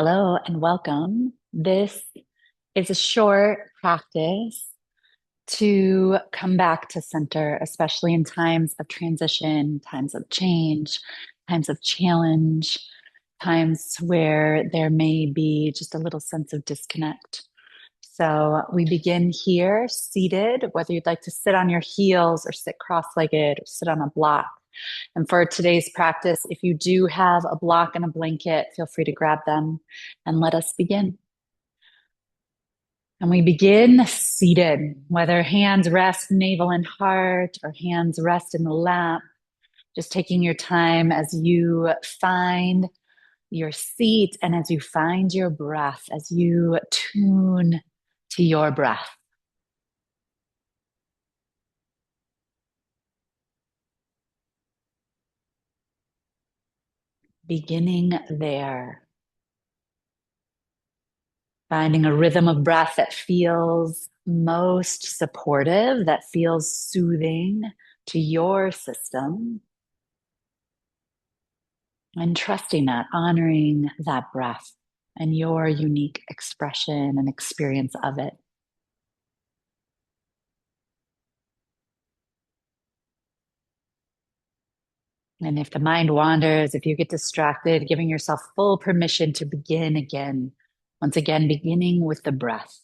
Hello and welcome. This is a short practice to come back to center, especially in times of transition, times of change, times of challenge, times where there may be just a little sense of disconnect. So we begin here seated, whether you'd like to sit on your heels or sit cross-legged or sit on a block. And for today's practice, if you do have a block and a blanket, feel free to grab them and let us begin. And we begin seated, whether hands rest navel and heart or hands rest in the lap, just taking your time as you find your seat and as you find your breath, as you tune to your breath. Beginning there. Finding a rhythm of breath that feels most supportive, that feels soothing to your system. And trusting that, honoring that breath and your unique expression and experience of it. And if the mind wanders, if you get distracted, giving yourself full permission to begin again. Once again, beginning with the breath.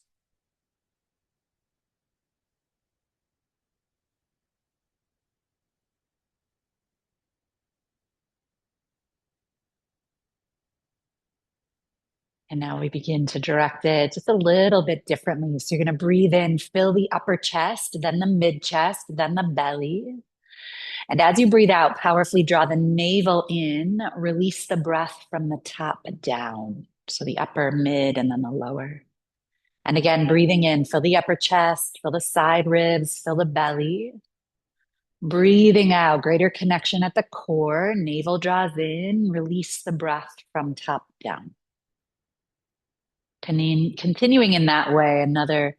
And now we begin to direct it just a little bit differently. So you're going to breathe in, fill the upper chest, then the mid chest, then the belly. And as you breathe out, powerfully draw the navel in, release the breath from the top down. So the upper, mid, and then the lower. And again, breathing in, fill the upper chest, fill the side ribs, fill the belly. Breathing out, greater connection at the core. Navel draws in, release the breath from top down. Continuing in that way, another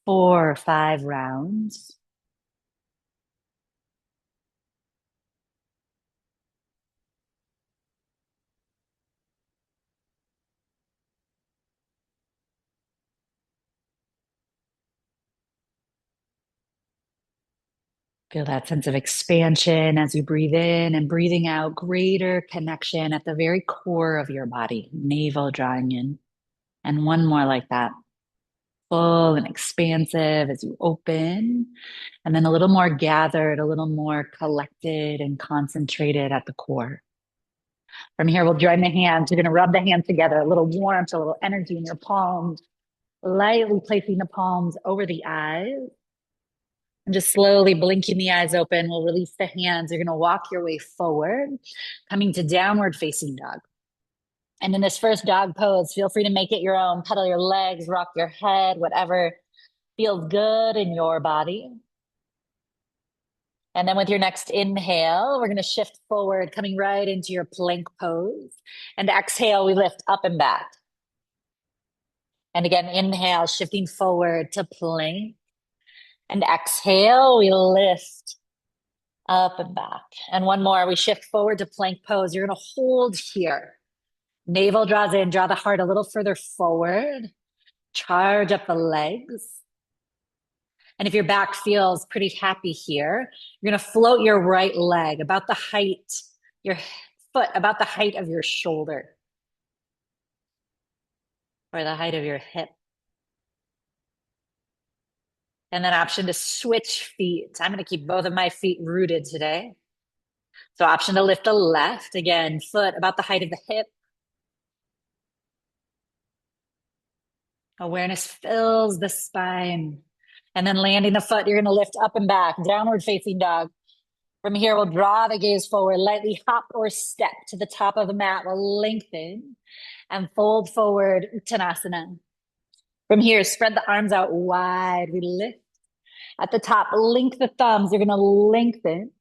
4 or 5 rounds. Feel that sense of expansion as you breathe in and breathing out, greater connection at the very core of your body, navel drawing in. And one more like that, full and expansive as you open, and then a little more gathered, a little more collected and concentrated at the core. From here, we'll join the hands. You're going to rub the hands together, a little warmth, a little energy in your palms, lightly placing the palms over the eyes. And just slowly blinking the eyes open, we'll release the hands. You're going to walk your way forward, coming to downward facing dog. And in this first dog pose, feel free to make it your own. Pedal your legs, rock your head, whatever feels good in your body. And then with your next inhale, we're going to shift forward, coming right into your plank pose. And exhale, we lift up and back. And again, inhale, shifting forward to plank. And exhale, we lift up and back. And one more, we shift forward to plank pose. You're going to hold here. Navel draws in, draw the heart a little further forward. Charge up the legs. And if your back feels pretty happy here, you're going to float your right leg about the height, your foot about the height of your shoulder or the height of your hip. And then option to switch feet. I'm going to keep both of my feet rooted today. So option to lift the left, again, foot about the height of the hip. Awareness fills the spine. And then landing the foot, you're going to lift up and back, downward facing dog. From here, we'll draw the gaze forward, lightly hop or step to the top of the mat. We'll lengthen and fold forward, Uttanasana. From here, spread the arms out wide. We lift at the top, link the thumbs. You're going to lengthen.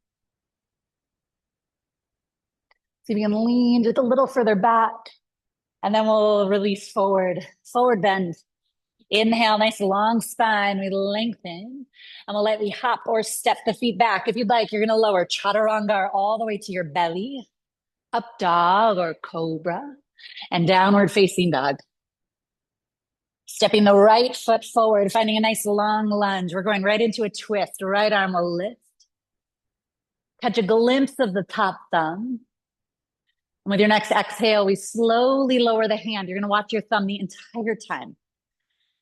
See if you can lean just a little further back. And then we'll release forward, forward bend. Inhale, nice long spine. We lengthen and we'll lightly hop or step the feet back. If you'd like, you're going to lower chaturanga all the way to your belly, up dog or cobra. And downward facing dog. Stepping the right foot forward, finding a nice long lunge. We're going right into a twist. Right arm will lift. Catch a glimpse of the top thumb. And with your next exhale, we slowly lower the hand. You're going to watch your thumb the entire time.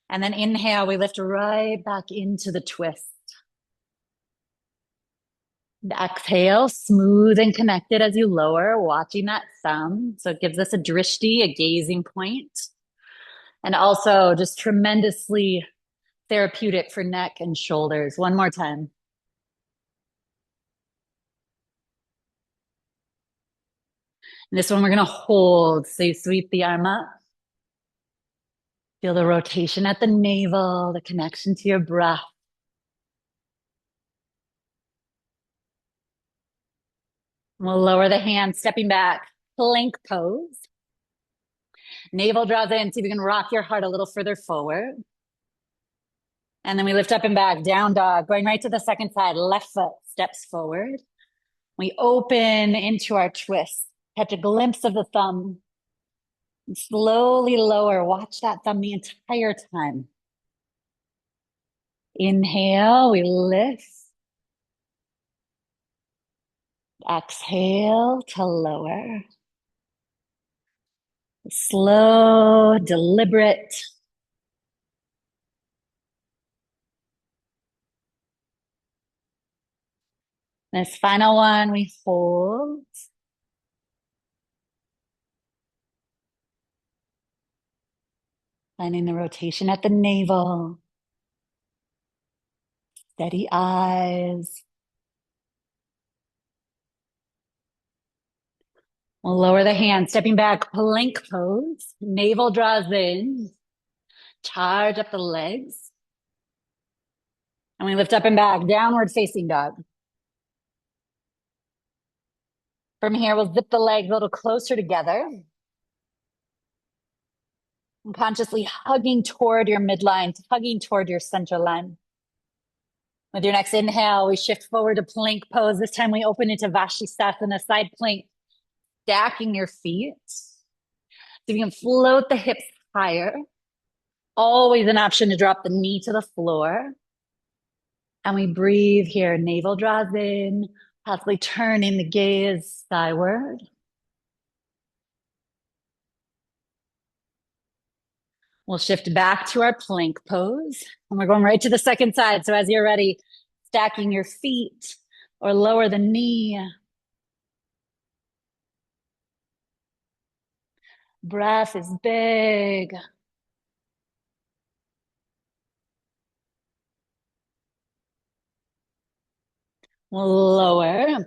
And then inhale, we lift right back into the twist. And exhale, smooth and connected as you lower, watching that thumb. So it gives us a drishti, a gazing point. And also just tremendously therapeutic for neck and shoulders. One more time. And this one we're going to hold. So you sweep the arm up. Feel the rotation at the navel, the connection to your breath. We'll lower the hand, stepping back, plank pose. Navel draws in, see if you can rock your heart a little further forward. And then we lift up and back, down dog, going right to the second side, left foot steps forward. We open into our twist, catch a glimpse of the thumb. And slowly lower, watch that thumb the entire time. Inhale, we lift. Exhale to lower. Slow, deliberate. This final one, we hold. Finding the rotation at the navel. Steady eyes. We'll lower the hand, stepping back, plank pose. Navel draws in. Charge up the legs. And we lift up and back, downward facing dog. From here, we'll zip the legs a little closer together. And consciously hugging toward your midline, hugging toward your center line. With your next inhale, we shift forward to plank pose. This time we open into Vashisthasana, side plank, stacking your feet. So you can float the hips higher. Always an option to drop the knee to the floor. And we breathe here. Navel draws in, possibly turning the gaze skyward. We'll shift back to our plank pose. And we're going right to the second side. So as you're ready, stacking your feet or lower the knee. Breath is big. We'll lower,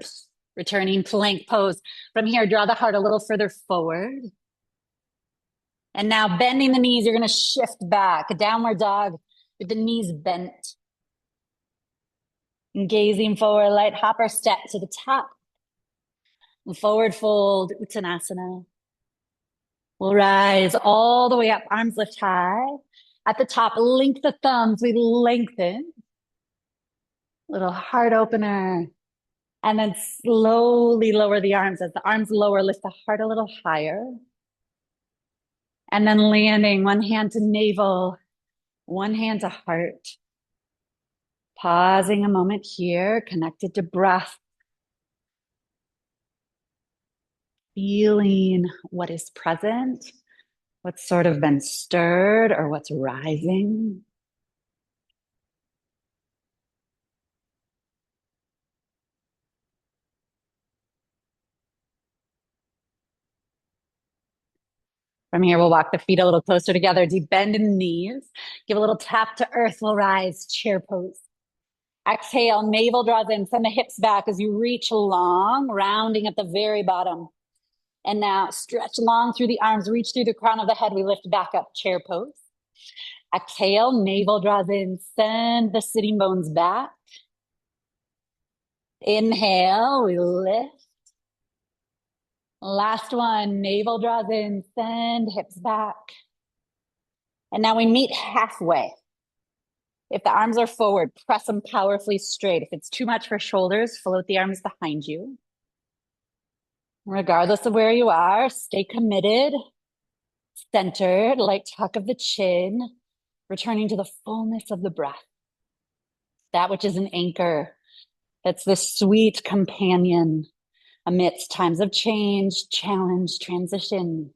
returning plank pose. From here, draw the heart a little further forward. And now bending the knees, you're going to shift back, a downward dog with the knees bent. And gazing forward, light hopper step to the top. And forward fold, Uttanasana. We'll rise all the way up, arms lift high. At the top, link the thumbs, we lengthen. Little heart opener. And then slowly lower the arms. As the arms lower, lift the heart a little higher. And then landing, one hand to navel, one hand to heart. Pausing a moment here, connected to breath. Feeling what is present, what's sort of been stirred or what's rising. From here, we'll walk the feet a little closer together, deep bend in the knees. Give a little tap to earth, we'll rise, chair pose. Exhale, navel draws in, send the hips back as you reach long, rounding at the very bottom. And now stretch long through the arms, reach through the crown of the head. We lift back up, chair pose. Exhale, navel draws in, send the sitting bones back. Inhale, we lift. Last one, navel draws in, send hips back. And now we meet halfway. If the arms are forward, press them powerfully straight. If it's too much for shoulders, float the arms behind you. Regardless of where you are, stay committed. Centered, light tuck of the chin, returning to the fullness of the breath, that which is an anchor. That's this sweet companion amidst times of change, challenge, transition.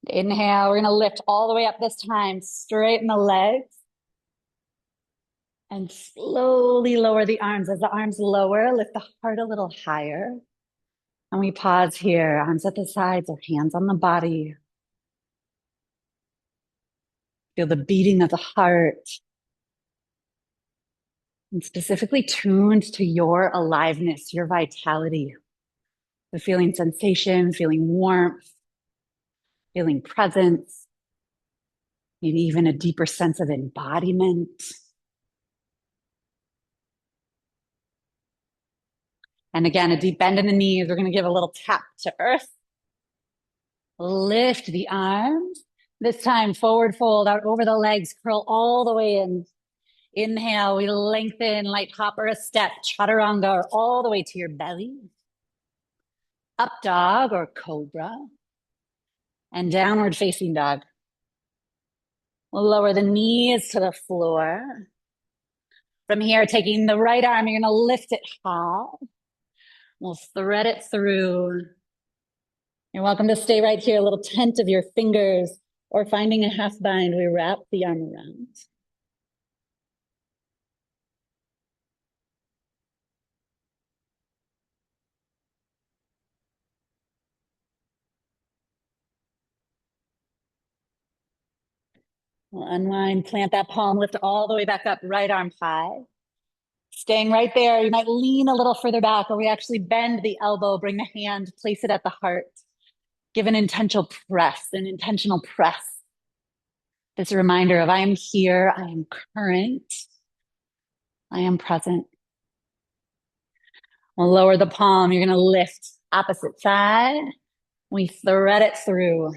Inhale, we're going to lift all the way up this time, straighten the legs, and slowly lower the arms. As the arms lower, lift the heart a little higher. And we pause here, arms at the sides or hands on the body. Feel the beating of the heart. And specifically tuned to your aliveness, your vitality. The feeling sensation, feeling warmth, feeling presence, maybe even a deeper sense of embodiment. And again, a deep bend in the knees. We're going to give a little tap to earth. Lift the arms. This time, forward fold out over the legs, curl all the way in. Inhale, we lengthen, light hop or a step, chaturanga, or all the way to your belly. Up dog or cobra. And downward facing dog. We'll lower the knees to the floor. From here, taking the right arm, you're going to lift it high. We'll thread it through. You're welcome to stay right here, a little tent of your fingers, or finding a half bind, we wrap the arm around. We'll unwind, plant that palm, lift all the way back up, right arm high. Staying right there, you might lean a little further back, or we actually bend the elbow, bring the hand, place it at the heart. Give an intentional press, This reminder of I am here, I am current, I am present. We'll lower the palm, you're going to lift opposite side. We thread it through.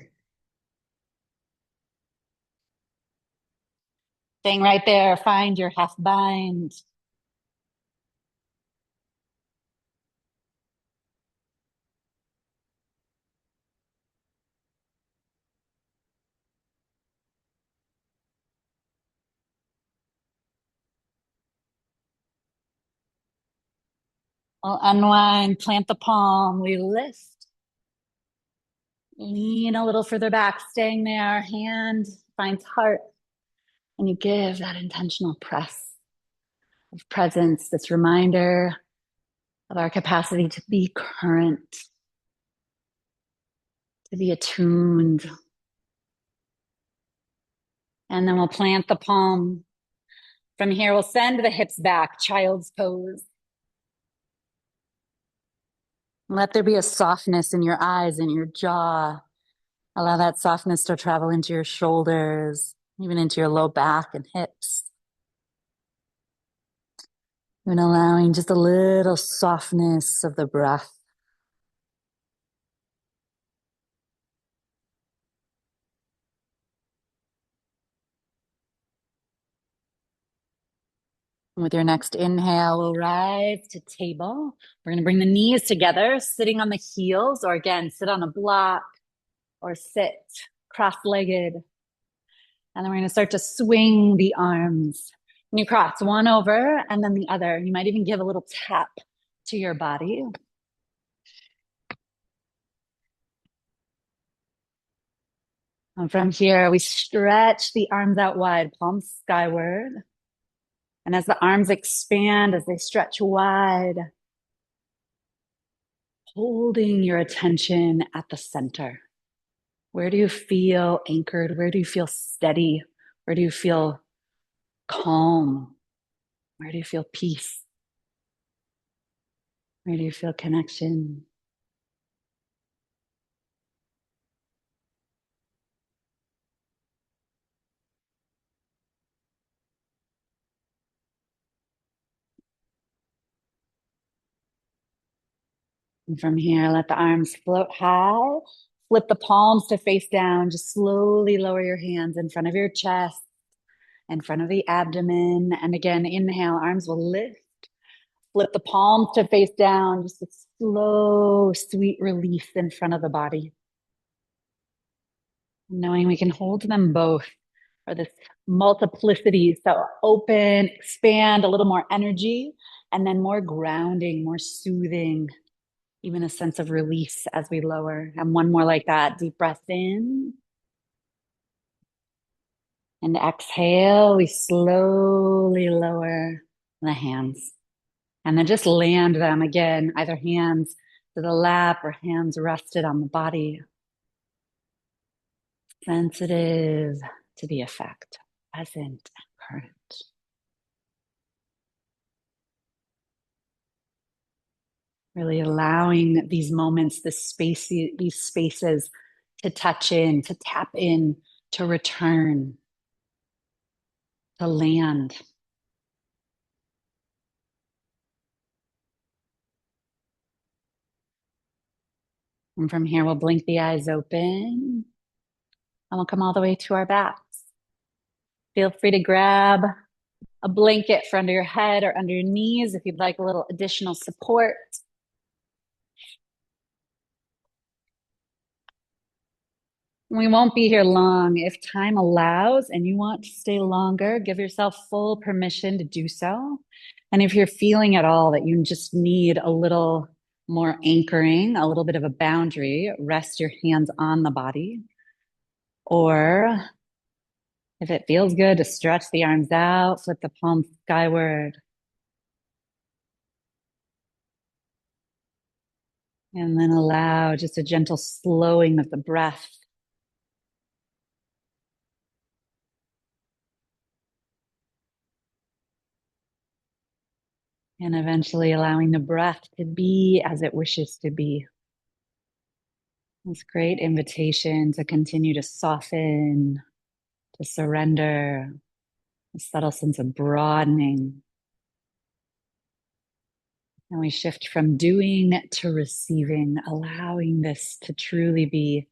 Staying right there, find your half bind. We'll unwind, plant the palm, we lift. Lean a little further back, staying there, hand finds heart. And you give that intentional press of presence, this reminder of our capacity to be current, to be attuned. And then we'll plant the palm. From here, we'll send the hips back, child's pose. Let there be a softness in your eyes and your jaw. Allow that softness to travel into your shoulders, even into your low back and hips. And allowing just a little softness of the breath. With your next inhale, we'll rise to table. We're going to bring the knees together, sitting on the heels, or again, sit on a block or sit cross-legged. And then we're going to start to swing the arms. And you cross one over and then the other. You might even give a little tap to your body. And from here, we stretch the arms out wide, palms skyward. And as the arms expand, as they stretch wide, holding your attention at the center. Where do you feel anchored? Where do you feel steady? Where do you feel calm? Where do you feel peace? Where do you feel connection? And from here, let the arms float high. Flip the palms to face down. Just slowly lower your hands in front of your chest. in front of the abdomen. And again, inhale, arms will lift. Flip the palms to face down, just a slow, sweet relief in front of the body. Knowing we can hold them both for this multiplicity. So open, expand, a little more energy, and then more grounding, more soothing, even a sense of release as we lower. And one more like that. Deep breath in. And exhale, we slowly lower the hands. And then just land them again, either hands to the lap or hands rested on the body. Sensitive to the effect, present and current. Really allowing these moments, these spaces to touch in, to tap in, to return, to land. And from here, we'll blink the eyes open and we'll come all the way to our backs. Feel free to grab a blanket for under your head or under your knees if you'd like a little additional support. We won't be here long. If time allows and you want to stay longer, give yourself full permission to do so. And if you're feeling at all that you just need a little more anchoring, a little bit of a boundary, rest your hands on the body. Or if it feels good to stretch the arms out, flip the palms skyward. And then allow just a gentle slowing of the breath. And eventually allowing the breath to be as it wishes to be. This great invitation to continue to soften, to surrender, a subtle sense of broadening. And we shift from doing to receiving, allowing this to truly be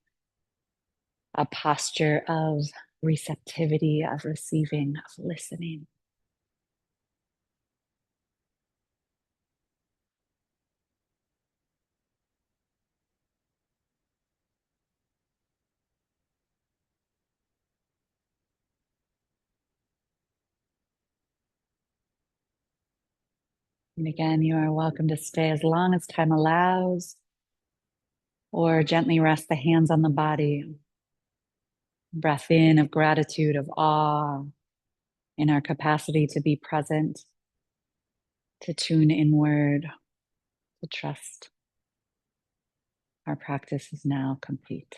a posture of receptivity, of receiving, of listening. And again, you are welcome to stay as long as time allows, or gently rest the hands on the body. Breath in of gratitude, of awe, in our capacity to be present, to tune inward, to trust. Our practice is now complete.